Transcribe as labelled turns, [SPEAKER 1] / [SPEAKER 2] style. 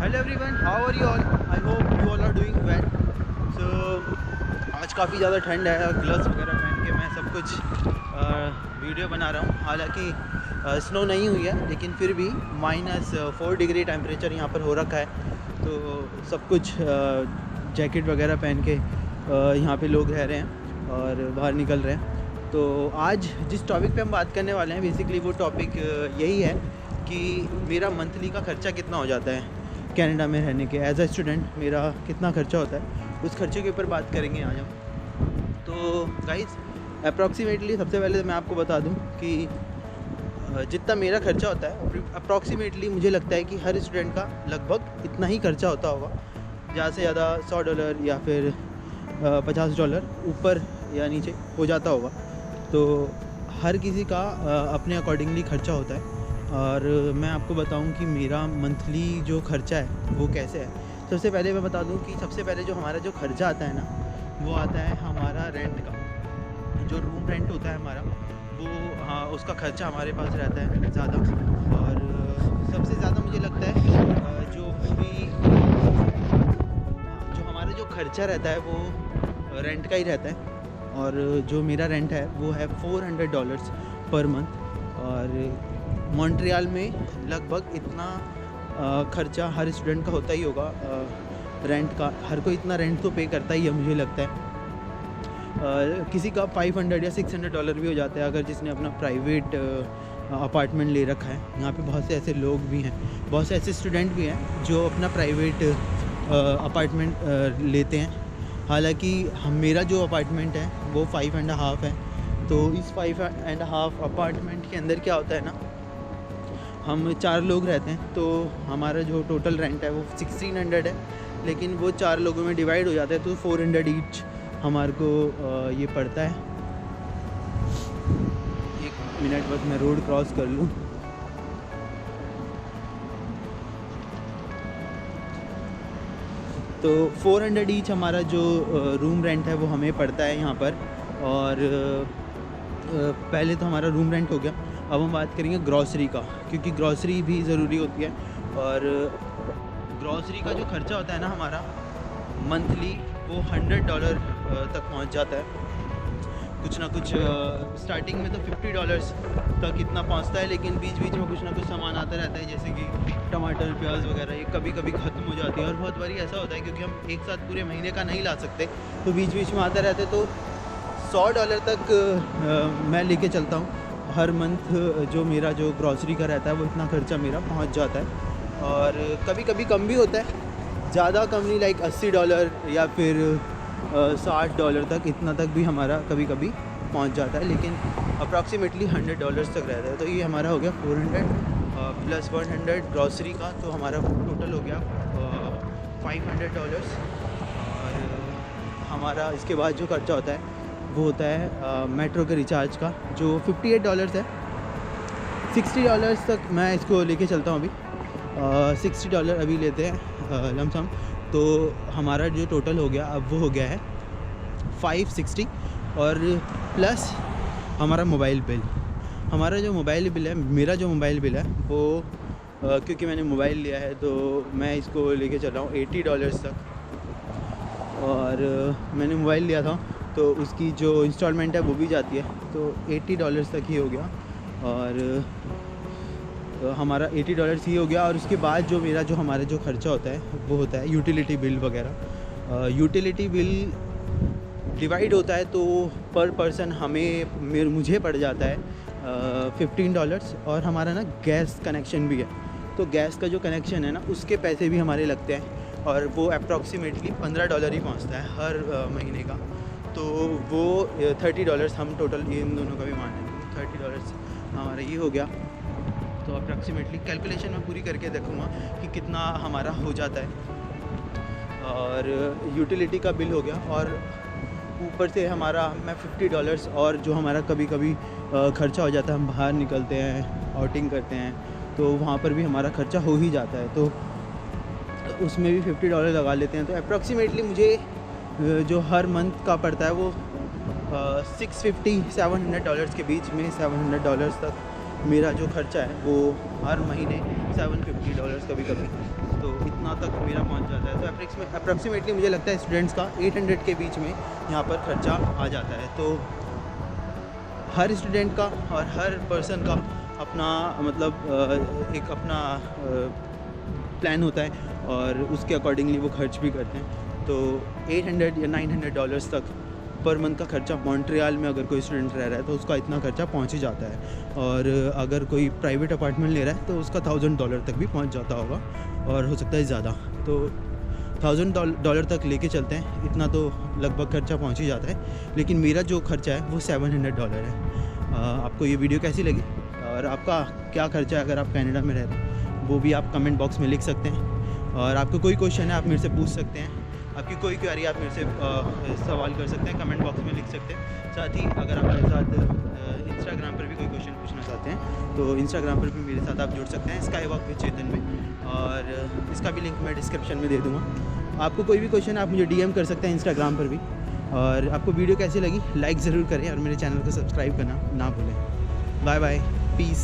[SPEAKER 1] Hello everyone, how are you all? I hope you all are doing well. So आज काफ़ी ज़्यादा ठंड है और ग्लव्स वगैरह पहन के मैं सब कुछ वीडियो बना रहा हूँ। हालांकि स्नो नहीं हुई है, लेकिन फिर भी -4 डिग्री टेम्परेचर यहाँ पर हो रखा है। तो सब कुछ जैकेट वगैरह पहन के यहाँ पे लोग रह रहे हैं और बाहर निकल रहे हैं। तो आज जिस टॉपिक पे हम बात करने वाले हैं, बेसिकली वो टॉपिक यही है कि मेरा मंथली का ख़र्चा कितना हो जाता है कनाडा में रहने के। एज अ स्टूडेंट मेरा कितना ख़र्चा होता है, उस खर्चे के ऊपर बात करेंगे आज हम। तो गाइस, अप्रॉक्सीमेटली सबसे पहले तो मैं आपको बता दूं कि जितना मेरा खर्चा होता है, अप्रॉक्सीमेटली मुझे लगता है कि हर स्टूडेंट का लगभग इतना ही खर्चा होता होगा। ज़्यादा से ज़्यादा $100 या फिर $50 ऊपर या नीचे हो जाता होगा। तो हर किसी का अपने अकॉर्डिंगली खर्चा होता है। और मैं आपको बताऊं कि मेरा मंथली जो खर्चा है वो कैसे है। सबसे पहले मैं बता दूं कि सबसे पहले जो हमारा जो खर्चा आता है ना, वो आता है हमारा रेंट का। जो रूम रेंट होता है हमारा, वो उसका खर्चा हमारे पास रहता है ज़्यादा। और सबसे ज़्यादा मुझे लगता है जो हमारा जो खर्चा रहता है वो रेंट का ही रहता है। और जो मेरा रेंट है वो है $400 पर मंथ। और मॉन्ट्रियल में लगभग इतना खर्चा हर स्टूडेंट का होता ही होगा रेंट का। हर कोई इतना रेंट तो पे करता ही है, मुझे लगता है। किसी का $500 या $600 भी हो जाता है, अगर जिसने अपना प्राइवेट अपार्टमेंट ले रखा है। यहाँ पे बहुत से ऐसे लोग भी हैं, बहुत से ऐसे स्टूडेंट भी हैं जो अपना प्राइवेट अपार्टमेंट लेते हैं। हालांकि मेरा जो अपार्टमेंट है वो 5.5 है। तो इस 5.5 अपार्टमेंट के अंदर क्या होता है ना, हम 4 लोग रहते हैं। तो हमारा जो टोटल रेंट है वो 1600 है, लेकिन वो 4 लोगों में डिवाइड हो जाता है, तो 400 ईच हमारे को ये पड़ता है। 1 मिनट बस मैं रोड क्रॉस कर लूँ। तो 400 ईच हमारा जो रूम रेंट है वो हमें पड़ता है यहाँ पर। और पहले तो हमारा रूम रेंट हो गया। अब हम बात करेंगे ग्रॉसरी का, क्योंकि ग्रॉसरी भी ज़रूरी होती है। और ग्रॉसरी का जो खर्चा होता है ना हमारा मंथली, वो $100 तक पहुंच जाता है। कुछ ना कुछ स्टार्टिंग में तो $50 तक इतना पहुंचता है, लेकिन बीच बीच में कुछ ना कुछ सामान आता रहता है, जैसे कि टमाटर, प्याज वगैरह। ये कभी कभी ख़त्म हो जाती है और बहुत बारी ऐसा होता है, क्योंकि हम एक साथ पूरे महीने का नहीं ला सकते, तो बीच बीच में आते रहते। तो $100 तक मैं लेके चलता हूँ हर मंथ। जो मेरा जो ग्रॉसरी का रहता है वो इतना खर्चा मेरा पहुंच जाता है। और कभी कभी कम भी होता है, ज़्यादा कम नहीं, लाइक $80 या फिर $60 तक, इतना तक भी हमारा कभी कभी पहुंच जाता है, लेकिन अप्रॉक्सीमेटली $100 तक रहता है। तो ये हमारा हो गया 400 प्लस 100 ग्रॉसरी का, तो हमारा टोटल हो गया $500। और हमारा इसके बाद जो खर्चा होता है वो होता है मेट्रो के रिचार्ज का, जो $58 है। $60 तक मैं इसको लेके चलता हूँ अभी। $60 अभी लेते हैं लमसम। तो हमारा जो टोटल हो गया अब वो हो गया है 560। और प्लस हमारा मोबाइल बिल, हमारा जो मोबाइल बिल है, मेरा जो मोबाइल बिल है वो क्योंकि मैंने मोबाइल लिया है तो मैं इसको लेके चल रहा हूँ $80 तक। और मैंने मोबाइल लिया था तो उसकी जो इंस्टॉलमेंट है वो भी जाती है, तो $80 तक ही हो गया। और हमारा $80 ही हो गया। और उसके बाद जो मेरा जो हमारा जो खर्चा होता है वो होता है यूटिलिटी बिल वगैरह। यूटिलिटी बिल डिवाइड होता है, तो पर पर्सन मुझे पड़ जाता है $15। और हमारा ना गैस कनेक्शन भी है, तो गैस का जो कनेक्शन है ना उसके पैसे भी हमारे लगते हैं, और वो अप्रॉक्सीमेटली $15 ही पहुंचता है हर महीने का। तो वो $30 हम टोटल इन दोनों का भी मान लेंगे, $30 हमारा ये हो गया। तो अप्रॉक्सीमेटली कैलकुलेशन मैं पूरी करके देखूँगा कि कितना हमारा हो जाता है। और यूटिलिटी का बिल हो गया, और ऊपर से हमारा मैं $50 और जो हमारा कभी कभी खर्चा हो जाता है, हम बाहर निकलते हैं, आउटिंग करते हैं, तो वहाँ पर भी हमारा खर्चा हो ही जाता है, तो उसमें भी $50 लगा लेते हैं। तो अप्रॉक्सीमेटली मुझे जो हर मंथ का पड़ता है वो $650-700 के बीच में, $700 तक मेरा जो खर्चा है वो हर महीने $750 कभी कभी, तो इतना तक मेरा पहुंच जाता है। तो अप्रॉक्सीमेटली मुझे लगता है स्टूडेंट्स का 800 के बीच में यहाँ पर खर्चा आ जाता है। तो हर स्टूडेंट का और हर पर्सन का अपना मतलब एक अपना प्लान होता है और उसके अकॉर्डिंगली वो खर्च भी करते हैं। तो $800 या $900 तक पर मंथ का खर्चा मॉन्ट्रियल में अगर कोई स्टूडेंट रह रहा है तो उसका इतना खर्चा पहुंच ही जाता है। और अगर कोई प्राइवेट अपार्टमेंट ले रहा है तो उसका $1000 तक भी पहुंच जाता होगा, और हो सकता है ज़्यादा। तो $1000 तक लेके चलते हैं, इतना तो लगभग खर्चा पहुंच ही जाता है। लेकिन मेरा जो खर्चा है वो $700 है। आपको ये वीडियो कैसी लगी और आपका क्या खर्चा है अगर आप कनाडा में रहते हैं, वो भी आप कमेंट बॉक्स में लिख सकते हैं। और आपको कोई क्वेश्चन है आप मेरे से पूछ सकते हैं, आपकी कोई क्वेरी आप मेरे से सवाल कर सकते हैं, कमेंट बॉक्स में लिख सकते हैं। साथ ही अगर आप मेरे साथ इंस्टाग्राम पर भी कोई क्वेश्चन पूछना चाहते हैं तो इंस्टाग्राम पर भी मेरे साथ आप जुड़ सकते हैं, स्काई वॉक विद चेतन में, और इसका भी लिंक मैं डिस्क्रिप्शन में दे दूँगा। आपको कोई भी क्वेश्चन आप मुझे DM कर सकते हैं इंस्टाग्राम पर भी। और आपको वीडियो कैसी लगी लाइक ज़रूर करें और मेरे चैनल को सब्सक्राइब करना ना भूलें। Bye bye, piece.